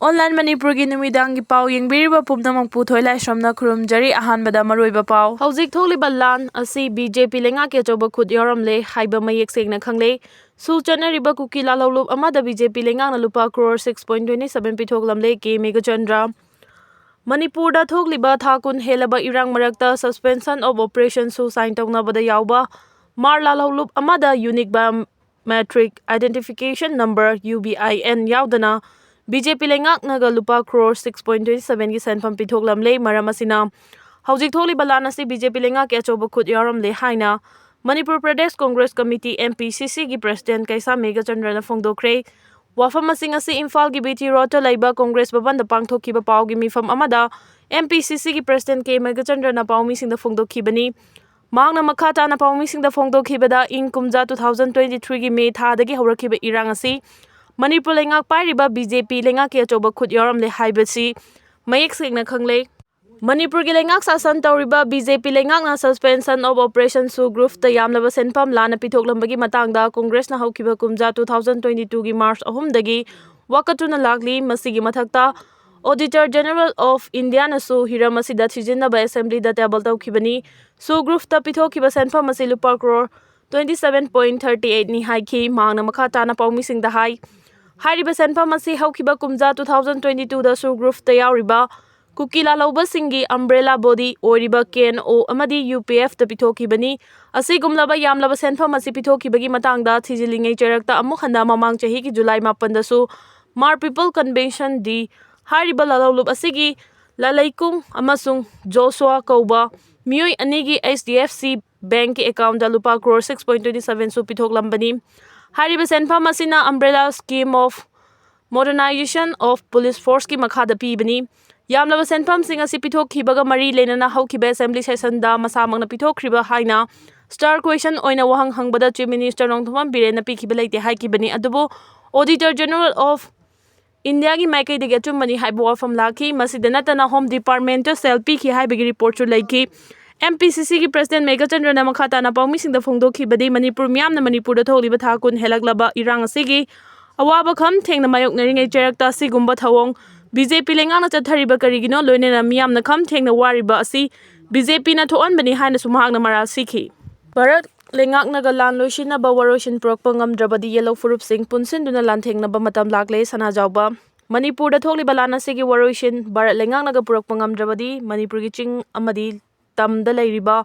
Online Manipuri numidangi pau yengbiriba pumnamang puthoi laisramna khurumjari ahanbada maroiba pau. Hauzik tholiba lan asi BJP lenga ke choba khut yoramle haiba mayek sengna khangle. Su chanariba Kuki Lalhoubada amada BJP lenga na lupa crore 6.27 pithoklamle ke Megachandra. Manipur da thokliba thakun helaba irang marakta suspension of operation su sign tawnabada yauba. Mar Lalhoubada amada unique biometric identification number UBIN yaudana BJP lengak naga lupa crore 6.27 ki senfam pithoklamle maramasina hauzik tholiba lan asi BJP lengak ke achoba khut yaramle haina Manipur Pradesh Congress Committee MPCC ki President Kaisa Megachandra na phongdokre wafam masing asi Imphal ki BT Road laiba Congress Bhavan da pangthokhiba pau gi mifam amada MPCC ki President K Megachandra na paumi sing da phongdokhibani Magna Makata na paumi sing da phongdokhibada ing kumja 2023 gi May tha dagi haurakhiba irang asi Manipur lengak pairiba BJP lengak ke achoba khut yaramle haibasi mayek sengna khangle Manipur gi lengak sasan tawriba BJP lengak na suspension of operation su group ta yamlaba senpam lana pithoklambagi matangda Congress na haukiba kumja 2022 gi March 3 dagi wakatuna lagli masigi mathakta Auditor General of India na su hiram asida thijinaba assembly da table tawkhibani su group ta pithokiba senpam asi lupa crore 27.38 ni haiki mangna makata na paumi sing da hai Hariba senfam asi haukiba kumja 2022 da su group ta yauriba Kuki Lalhoubada singi umbrella body oriba KNO amadi UPF ta pithokibani asi gumlaba yamlaba senfam asi pithokibagi matangda thijilingai cherakta amuk handa mamang chahi ki July 8 da su Mar People Convention di Hariba Lalhoubada asigi Lalaikung amasung Joshua Kauba Miyoi anigi HDFC Bank ki account da lupa crore 6.27 su pithoklambani Hariba senfam asina umbrella scheme of modernization of police force ki makhada pibani yamlaba senfam sing asi pithokhibaga mari lenana haukiba assembly session da masamangna pithokhriba haina star question oina wahang hangbada chief minister Nongthomam Birena pikhiba leite haikibani adubo auditor general of India gi maikai de gachumani haibo wafam lakhi masidana tana home department to selfie ki haibagi report chu laiki MPCC ki President Megachandra na makhata na paumi sing da phongdokhibadi Manipur miyam na Manipur da tholiba thakun helaklaba irang asigi awaba kham thengna mayok naringai cherakta sigumba thawong BJP lengang na chathariba karigino loinena miyam na kham thengna wariba asi BJP na thoanbani haina sumahak na maral sikhi Bharat lengak naga lan loishina ba waroshin prokpa ngamdrabadi yellow furup sing punsin duna lan thengna ba matam lakle sana jawba Manipur da tholiba lan asigi waroshin Bharat lengak naga prokpa ngamdrabadi Manipur gi ching amadi tamda lairiba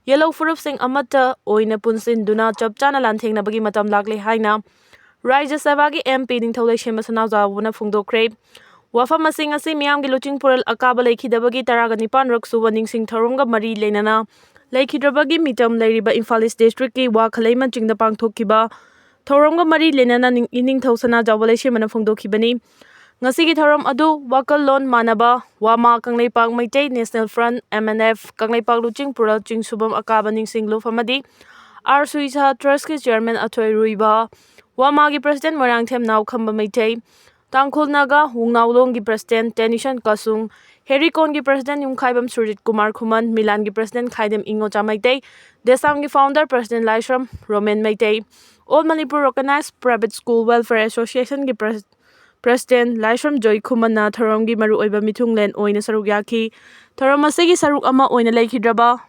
yellow furup sing amata oina punsin duna chapchana lan thengna bagi matam lakle haina Rajya Sabha gi MP ningthaulai shema sana jawbuna phongdokre wafam masing asi miyam gi luching pural akaba leikhidabagi taraga nipan raksuwa ningsing tharumga mari lenana leikhidabagi mitam lairiba Imphal East District ki wa khalaiman chingda pangthokkiba tharumga mari lenana ningthau sana jawbalai shema na phongdokhibani ngasi gi tharam adu wakal lon manaba wama kanglaipak maitai National Front MNF kanglaipak luching pural chingsubam akaba ningsing lufamadi Suisa Trust ki chairman Athoi Ruiba wama gi president Morangthem naw khamba maitai Tangkhul Naga Wungnawlong gi president Tenison Kasung Herikon gi president Yumkhaibam Surjit Kumar Khuman Milan gi president Khaidem Ingo Chamaitai Desam gi founder president Laishram Roman Maitai All Manipur Organized Private School Welfare Association gi President Laishram Joy Khumana tharom gi maru oiba mithunglen oina saruk yakhi tharom asegi saruk ama oina leikhidraba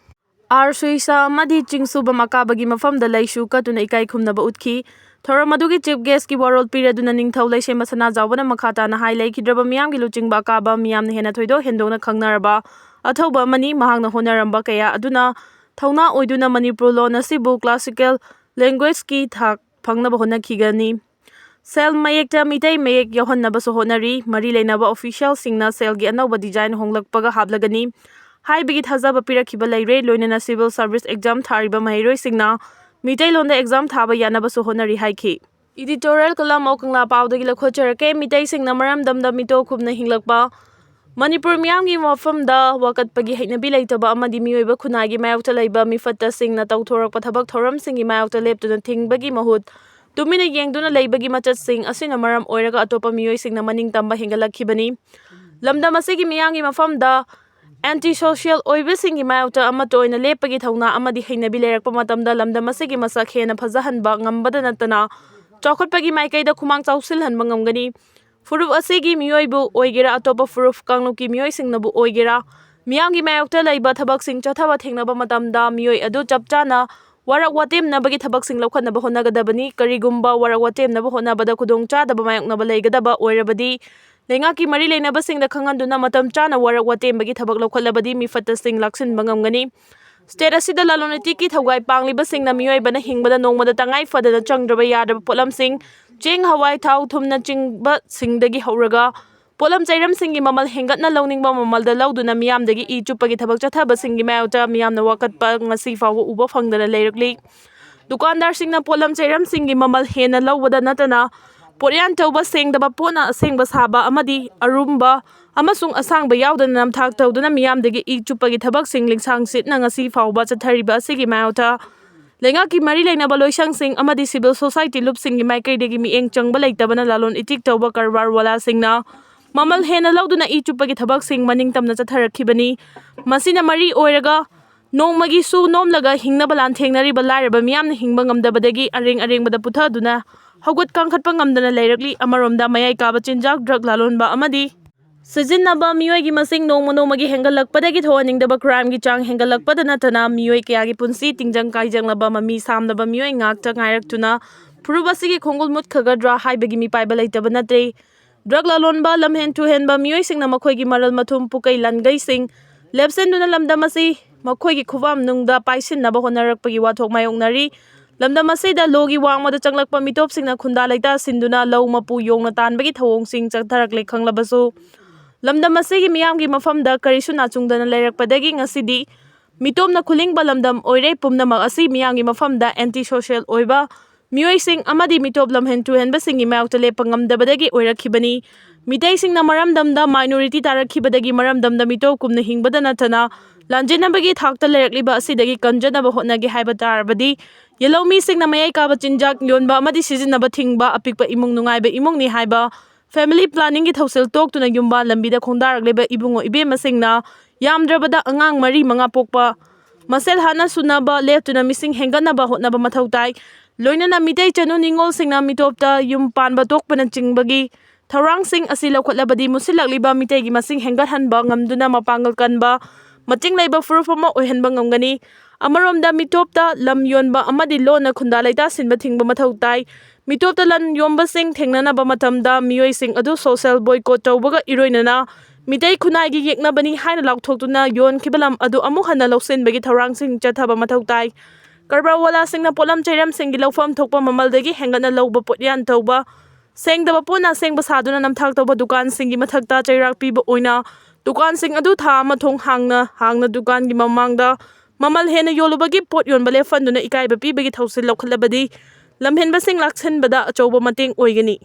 Suisa amadi chingsuba makabagi mafamda laishu katuna ikai khumnaba utkhi Thoram adugi chief guest ki warol piraduna ningthaulai shema sana jawbana makhata na highlight khidraba miyam gi luchingba akaba miyam na hena thoido hendona khangnaraba athauba mani mahangna honaramba kaya aduna thauna oiduna Manipur lon asibu classical language ki thak phangnaba honakhigani Sel mayekta mitai mayek yohannaba so honari mari leinaba official singna sel gi anauba design honglakpaga hablagani haibigi thazaba pirakhiba leire loinana civil service exam thariba mairoi singna mitai londa exam thaba yanaba so honari haiki editorial kalam okangla pawdagi lakhocherake mitai singna maram damda mito khubna hinglakpa Manipur miyam gi mafam da wakatpagi hainabi leitaba amadi miyoiba khunagi mayawta leiba mifatta singna tawthorakpa thabak thoram singi mayawta leptuna thingbagi mahut tumina yengduna leibagi machat sing asina maram oiraga atopa miyoi singna maning tamba hingalakhibani lamdam asigi miyam gi mafam da anti-social oiba singi mayawta amato oina lepagi thauna amadi hainabi leirakpa matamda lamdam asigi masak hena phajahanba ngambada natana chawkhotpagi maikai da khumang chawsil hanba ngamgani ꯐꯨꯔꯨꯞ ꯑꯁꯤꯒꯤ ꯃꯤꯑꯣꯏꯕꯨ ꯑꯣꯏꯒꯦꯔꯥ ꯑꯇꯣꯞꯄ ꯐꯨꯔꯨꯞ ꯀꯥꯡꯂꯨꯞꯀꯤ ꯃꯤꯑꯣꯏꯁꯤꯡꯅꯕꯨ ꯑꯣꯏꯒꯦꯔꯥ ꯃꯤꯌꯥꯝꯒꯤ ꯃꯥꯌꯣꯛꯇ ꯂꯩꯕ ꯊꯕꯛꯁꯤꯡ ꯆꯠꯊꯕ ꯊꯦꯡꯅꯕ ꯃꯇꯝꯗ ꯃꯤꯑꯣꯏ ꯑꯗꯨ ꯆꯞ ꯆꯥꯅ ꯋꯥꯔꯛ ꯋꯥꯇꯦꯝꯅꯕꯒꯤ ꯊꯕꯛꯁꯤꯡ ꯂꯧꯈꯠꯅꯕ ꯍꯣꯠꯅꯒꯗꯕꯅꯤ꯫ ꯀꯔꯤꯒꯨꯝꯕ ꯋꯥꯔꯛ ꯋꯥꯇꯦꯝꯅꯕ ꯍꯣꯠꯅꯕꯗ ꯈꯨꯗꯣꯡꯆꯥꯗꯕ ꯃꯥꯌꯣꯛꯅꯕ ꯂꯩꯒꯗꯕ ꯑꯣꯏꯔꯕꯗꯤ ꯂꯩꯉꯥꯛꯀꯤ ꯃꯔꯤ ꯂꯩꯅꯕꯁꯤꯡꯗ ꯈꯪꯍꯟꯗꯨꯅ ꯃꯇꯝ ꯆꯥꯅ ꯋꯥꯔꯛ ꯋꯥꯇꯦꯝꯕꯒꯤ ꯊꯕꯛ ꯂꯧꯈꯠꯂꯕꯗꯤ ꯃꯤꯐꯠꯇꯁꯤꯡ ꯂꯥꯛꯁꯤꯟꯕ ꯉꯝꯒꯅꯤ꯫ ꯁ꯭ꯇꯦꯠ ꯑꯁꯤꯗ ꯂꯂꯣꯟ ꯏꯇꯤꯛꯀꯤ ꯊꯧꯒꯥꯏ ꯄꯥꯡꯂꯤꯕꯁꯤꯡꯅ ꯃꯤꯑꯣꯏꯕꯅ ꯍꯤꯡꯕꯗ ꯅꯣꯡꯃꯗ ꯇꯉꯥꯏ ꯐꯗꯅ ꯆꯪꯗ꯭ꯔꯕ ꯌꯥꯗ꯭ꯔꯕ ꯄꯣꯠꯂꯝꯁꯤꯡ ꯆꯦꯡ ꯍꯋꯥꯏ ꯊꯥꯎ ꯊꯨꯝꯅꯆꯤꯡꯕꯁꯤꯡꯗꯒꯤ ꯍꯧꯔꯒ ꯄꯣꯠꯂꯝ ꯆꯩꯔꯝꯁꯤꯡꯒꯤ ꯃꯃꯜ ꯍꯦꯟꯒꯠꯅ ꯂꯧꯅꯤꯡꯕ ꯃꯃꯜꯗ ꯂꯧꯗꯨꯅ ꯃꯤꯌꯥꯝꯗꯒꯤ ꯏ ꯆꯨꯞꯄꯒꯤ ꯊꯕꯛ ꯆꯠꯊꯕꯁꯤꯡꯒꯤ ꯃꯥꯌꯣꯛꯇ ꯃꯤꯌꯥꯝꯅ ꯋꯥꯀꯠꯄ ꯉꯁꯤ ꯐꯥꯎꯕ ꯎꯕ ꯐꯪꯗꯅ ꯂꯩꯔꯛꯂꯤ꯫ ꯗꯨꯀꯥꯟꯗꯥꯔꯁꯤꯡꯅ ꯄꯣꯠꯂꯝ ꯆꯩꯔꯝꯁꯤꯡꯒꯤ ꯃꯃꯜ ꯍꯦꯟꯅ ꯂꯧꯕꯗ ꯅꯠꯇꯅ ꯄꯣꯠꯌꯥꯟ ꯇꯧꯕ, ꯁꯦꯡꯗꯕ ꯄꯣꯠꯅ ꯑꯁꯦꯡꯕ ꯁꯥꯕ ꯑꯃꯗꯤ ꯑꯔꯨꯝꯕ ꯑꯃꯁꯨꯡ ꯑꯁꯥꯡꯕ ꯌꯥꯎꯗꯅ ꯅꯝꯊꯥꯛ ꯇꯧꯗꯨꯅ ꯃꯤꯌꯥꯝꯗꯒꯤ ꯏ ꯆꯨꯞꯄꯒꯤ ꯊꯕꯛꯁꯤꯡ ꯂꯤꯡꯁꯥꯡꯁꯤꯠꯅ ꯉꯁꯤ ꯐꯥꯎꯕ ꯆꯠꯊꯔꯤꯕ ꯑꯁꯤꯒꯤ ꯃꯥꯌꯣꯛꯇ ꯂꯩꯉꯥꯛꯀꯤ ꯃꯔꯤ ꯂꯩꯅꯕ ꯂꯣꯏꯁꯪꯁꯤꯡ ꯑꯃꯗꯤ ꯁꯤꯚꯤꯜ ꯁꯣꯁꯥꯏꯇꯤ ꯂꯨꯞꯁꯤꯡꯒꯤ ꯃꯥꯏꯀꯩꯗꯒꯤ ꯃꯤꯠꯌꯦꯡ ꯆꯪꯕ ꯂꯩꯇꯕꯅ ꯂꯂꯣꯟ ꯏꯇꯤꯛ ꯇꯧꯕ ꯀꯔꯕꯥꯔ ꯋꯥꯂꯥꯁꯤꯡꯅ ꯃꯃꯜ ꯍꯦꯟꯅ ꯂꯧꯗꯨꯅ ꯏ ꯆꯨꯞꯄꯒꯤ ꯊꯕꯛꯁꯤꯡ ꯃꯅꯤꯡꯇꯝꯅ ꯆꯠꯊꯔꯛꯈꯤꯕꯅꯤ꯫ ꯃꯁꯤꯅ ꯃꯔꯤ ꯑꯣꯏꯔꯒ ꯅꯣꯡꯃꯒꯤ ꯁꯨ ꯅꯣꯝꯂꯒ ꯍꯤꯡꯅꯕ ꯂꯥꯟꯊꯦꯡꯅꯔꯤꯕ ꯂꯥꯏꯔꯕ ꯃꯤꯌꯥꯝꯅ ꯍꯤꯡꯕ ꯉꯝꯗꯕꯗꯒꯤ ꯑꯔꯦꯡ ꯑꯔꯦꯡꯕꯗ ꯄꯨꯊꯗꯨꯅ ꯍꯧꯒꯠ ꯀꯥꯡꯈꯠꯄ ꯉꯝꯗꯅ ꯂꯩꯔꯛꯂꯤ꯫ ꯑꯃꯔꯣꯝꯗ ꯃꯌꯥꯏ ꯀꯥꯕ ꯆꯤꯟꯖꯥꯛ, ꯗ꯭ꯔꯒ ꯂꯂꯣꯟꯕ ꯑꯃꯗꯤ ꯁꯤꯖꯤꯟꯅꯕ ꯃꯤꯑꯣꯏꯒꯤ ꯃꯁꯤꯡ ꯅꯣꯡꯃ ꯅꯣꯡꯃꯒꯤ ꯍꯦꯟꯒꯠꯂꯛꯄꯗꯒꯤ ꯊꯣꯛꯍꯟꯅꯤꯡꯗꯕ ꯀ꯭ꯔꯥꯏꯝꯒꯤ ꯆꯥꯡ ꯍꯦꯟꯒꯠꯂꯛꯄꯗ ꯅꯠꯇꯅ ꯃꯤꯑꯣꯏ ꯀꯌꯥꯒꯤ ꯄꯨꯟꯁꯤ ꯇꯤꯡꯖꯪ ꯀꯥꯏꯖꯪꯂꯕ ꯃꯃꯤ ꯁꯥꯝꯂꯕ ꯃꯤꯑꯣꯏ ꯉꯥꯛꯇ ꯉꯥꯏꯔꯛꯇꯨꯅ ꯐꯨꯔꯨꯞ ꯑꯁꯤꯒꯤ ꯈꯣꯡꯒꯨꯜ ꯃꯨꯠꯈꯒꯗ꯭ꯔꯥ ꯍꯥꯏꯕꯒꯤ ꯃꯤꯄꯥꯏꯕ ꯂꯩꯇꯕ ꯅꯠꯇ꯭ꯔꯦ꯫ ꯗ꯭ꯔꯒ ꯂꯂꯣꯟꯕ, ꯂꯝꯍꯦꯟ ꯇꯨꯍꯦꯟꯕ ꯃꯤꯑꯣꯏꯁꯤꯡꯅ ꯃꯈꯣꯏꯒꯤ ꯃꯔꯜ ꯃꯊꯨꯝ, ꯄꯨꯀꯩ ꯂꯥꯟꯒꯩꯁꯤꯡ ꯂꯦꯞꯁꯤꯟꯗꯨꯅ ꯂꯝꯗꯝ ꯑꯁꯤ ꯃꯈꯣꯏꯒꯤ ꯈꯨꯠꯕꯥꯝꯅꯨꯡꯗ ꯄꯥꯏꯁꯤꯟꯅꯕ ꯍꯣꯠꯅꯔꯛꯄꯒꯤ ꯋꯥꯊꯣꯛ ꯃꯥꯌꯣꯛꯅꯔꯤ꯫ ꯂꯝꯗꯝ ꯑꯁꯤꯗ ꯂꯣꯒꯤ ꯋꯥꯡꯃꯗ ꯆꯪꯂꯛꯄ ꯃꯤꯇꯣꯞꯁꯤꯡꯅ ꯈꯨꯟꯗꯥ ꯂꯩꯇꯥꯁꯤꯟꯗꯨꯅ ꯂꯧ ꯃꯄꯨ ꯌꯣꯡꯅ ꯇꯥꯟꯕꯒꯤ ꯊꯧꯑꯣꯡꯁꯤꯡ ꯆꯠꯊꯔꯛꯂꯦ ꯈꯪꯂꯕꯁꯨ ꯂꯝꯗꯝ ꯑꯁꯤꯒꯤ ꯃꯤꯌꯥꯝꯒꯤ ꯃꯐꯝꯗ ꯀꯔꯤꯁꯨ ꯅꯥꯆꯨꯡꯗꯅ ꯂꯩꯔꯛꯄꯗꯒꯤ ꯉꯁꯤꯗꯤ ꯃꯤꯇꯣꯞꯅ ꯈꯨꯜꯂꯤꯡꯕ ꯂꯝꯗꯝ ꯑꯣꯏꯔꯦ꯫ ꯄꯨꯝꯅꯃꯛ ꯑꯁꯤ ꯃꯤꯌꯥꯝꯒꯤ ꯃꯐꯝꯗ ꯑꯦꯟꯇꯤ ꯁꯣꯁꯤꯌꯦꯜ ꯑꯣꯏꯕ ꯃꯤꯑꯣꯏꯁꯤꯡ ꯑꯃꯗꯤ ꯃꯤꯇꯣꯞ ꯂꯝꯍꯦꯟ ꯇꯨꯍꯦꯟꯕꯁꯤꯡꯒꯤ ꯃꯥꯌꯣꯛꯇ ꯂꯦꯞꯄ ꯉꯝꯗꯕꯗꯒꯤ ꯑꯣꯏꯔꯛꯈꯤꯕꯅꯤ꯫ ꯃꯤꯇꯩꯁꯤꯡꯅ ꯃꯔꯝꯗꯝꯗ ꯃꯥꯏꯅꯣꯔꯤꯇꯤ ꯇꯥꯔꯛꯈꯤꯕꯗꯒꯤ ꯃꯔꯝꯗꯝꯗ ꯃꯤꯇꯣꯞꯀꯨꯝꯅ ꯍꯤꯡꯕꯗ ꯅꯠꯇꯅ ꯂꯥꯟꯖꯦꯟꯅꯕꯒꯤ ꯊꯥꯛꯇ ꯂꯩꯔꯛꯂꯤꯕ ꯑꯁꯤꯗꯒꯤ ꯀꯟꯖꯅꯕ ꯍꯣꯠꯅꯒꯦ ꯍꯥꯏꯕ ꯇꯥꯔꯕꯗꯤ ꯌꯦꯜꯍꯧꯃꯤꯁꯤꯡꯅ ꯃꯌꯥꯏ ꯀꯥꯕ ꯆꯤꯟꯖꯥꯛ ꯌꯣꯟꯕ ꯑꯃꯗꯤ ꯁꯤꯖꯤꯟꯅꯕ ꯊꯤꯡꯕ, ꯑꯄꯤꯛꯄ ꯏꯃꯨꯡ ꯅꯨꯡꯉꯥꯏꯕ ꯏꯃꯨꯡꯅꯤ ꯍꯥꯏꯕ ꯐꯦꯃꯤꯂꯤ ꯄ꯭ꯂꯥꯅꯤꯡꯒꯤ ꯊꯧꯁꯤꯜ ꯇꯣꯛꯇꯨꯅ ꯌꯨꯝꯕꯥꯟ ꯂꯝꯕꯤꯗ ꯈꯣꯡꯗꯥꯔꯛꯂꯤꯕ ꯏꯕꯨꯡꯉꯣ ꯏꯕꯦꯝꯃꯁꯤꯡꯅ ꯌꯥꯝꯗ꯭ꯔꯕꯗ ꯑꯉꯥꯡ 4-5 ꯄꯣꯛꯄ ꯃꯁꯦꯜ ꯍꯥꯠꯅ ꯁꯨꯅꯕ ꯂꯦꯞꯇꯨꯅ ꯃꯤꯁꯤꯡ ꯍꯦꯟꯒꯠꯅꯕ ꯍꯣꯠꯅꯕ ꯃꯊꯧ ꯇꯥꯏ꯫ ꯂꯣꯏꯅꯅ ꯃꯤꯇꯩ ꯆꯅꯨ ꯅꯤꯡꯉꯣꯜꯁꯤꯡꯅ ꯃꯤꯇꯣꯞꯇ ꯌꯨꯝ ꯄꯥꯟꯕ ꯇꯣꯛꯄꯅꯆꯤꯡꯕꯒꯤ ꯊꯧꯔꯥꯡꯁꯤꯡ ꯑꯁꯤ ꯂꯧꯈꯠꯂꯕꯗꯤ ꯃꯨꯠꯁꯤꯜꯂꯛꯂꯤꯕ ꯃꯤꯇꯩꯒꯤ ꯃꯁꯤꯡ ꯍꯦꯟꯒꯠꯍꯟꯕ ꯉꯝꯗꯨꯅ ꯃꯄꯥꯡꯒꯜ ꯀꯟꯕ, ꯃꯇꯤꯡ ꯂꯩꯕ ꯐꯨꯔꯨꯞ ꯑꯃ ꯑꯣꯏꯍꯟꯕ ꯉꯝꯒꯅꯤ꯫ ꯑꯃꯔꯣꯝꯗ ꯃꯤꯇꯣꯞꯇ ꯂꯝ ꯌꯣꯟꯕ ꯑꯃꯗꯤ ꯂꯣꯟꯅ ꯈꯨꯟꯗꯥ ꯂꯩꯇꯥꯁꯤꯟꯕ ꯊꯤꯡꯕ ꯃꯊꯧ ꯇꯥꯏ꯫ ꯃꯤꯇꯣꯞꯇ ꯂꯟ ꯌꯣꯟꯕꯁꯤꯡ ꯊꯦꯡꯅꯅꯕ ꯃꯇꯝꯗ ꯃꯤꯑꯣꯏꯁꯤꯡ ꯑꯗꯨ ꯁꯣꯁꯤꯌꯦꯜ ꯕꯣꯏꯀꯣꯠ ꯇꯧꯕꯒ ꯏꯔꯣꯏꯅꯅ ꯃꯤꯇꯩ ꯈꯨꯟꯅꯥꯏꯒꯤ ꯌꯦꯛꯅꯕꯅꯤ ꯍꯥꯏꯅ ꯂꯥꯎꯊꯣꯛꯇꯨꯅ ꯌꯣꯟꯈꯤꯕ ꯂꯝ ꯑꯗꯨ ꯑꯃꯨꯛ ꯍꯟꯅ ꯂꯧꯁꯤꯟꯕꯒꯤ ꯊꯧꯔꯥꯡꯁꯤꯡ ꯆꯠꯊꯕ ꯃꯊꯧ ꯇꯥꯏ꯫ ꯀꯔꯕꯥꯔ ꯋꯥꯂꯥꯁꯤꯡꯅ ꯄꯣꯠꯂꯝ ꯆꯩꯔꯝꯁꯤꯡꯒꯤ ꯂꯧꯐꯝ ꯊꯣꯛꯄ ꯃꯃꯜꯗꯒꯤ ꯍꯦꯟꯒꯠꯅ ꯂꯧꯕ, ꯄꯣꯠꯌꯥꯟ ꯇꯧꯕ, ꯁꯦꯡꯗꯕ ꯄꯣꯠꯅ ꯑꯁꯦꯡꯕ ꯁꯥꯗꯨꯅ ꯅꯝꯊꯥꯛ ꯇꯧꯕ, ꯗꯨꯀꯥꯟꯁꯤꯡꯒꯤ ꯃꯊꯛꯇ ꯆꯩꯔꯥꯛ ꯄꯤꯕ ꯑꯣꯏꯅ ꯗꯨꯀꯥꯟꯁꯤꯡ ꯑꯗꯨ ꯊꯥ ꯑꯃ ꯊꯣꯡ ꯍꯥꯡꯅ ꯗꯨꯀꯥꯟꯒꯤ ꯃꯃꯥꯡꯗ ꯃꯃꯜ ꯍꯦꯟꯅ ꯌꯣꯜꯂꯨꯕꯒꯤ ꯄꯣꯠ ꯌꯣꯟꯕ ꯂꯦꯞꯍꯟꯗꯨꯅ ꯏꯀꯥꯏꯕ ꯄꯤꯕꯒꯤ ꯊꯧꯁꯤꯜ ꯂꯧꯈꯠꯂꯕꯗꯤ ꯂꯝꯍꯦꯟꯕꯁꯤꯡ ꯂꯥꯛꯁꯤꯟꯕꯗ ꯑꯆꯧꯕ ꯃꯇꯦꯡ ꯑꯣꯏꯒꯅꯤ꯫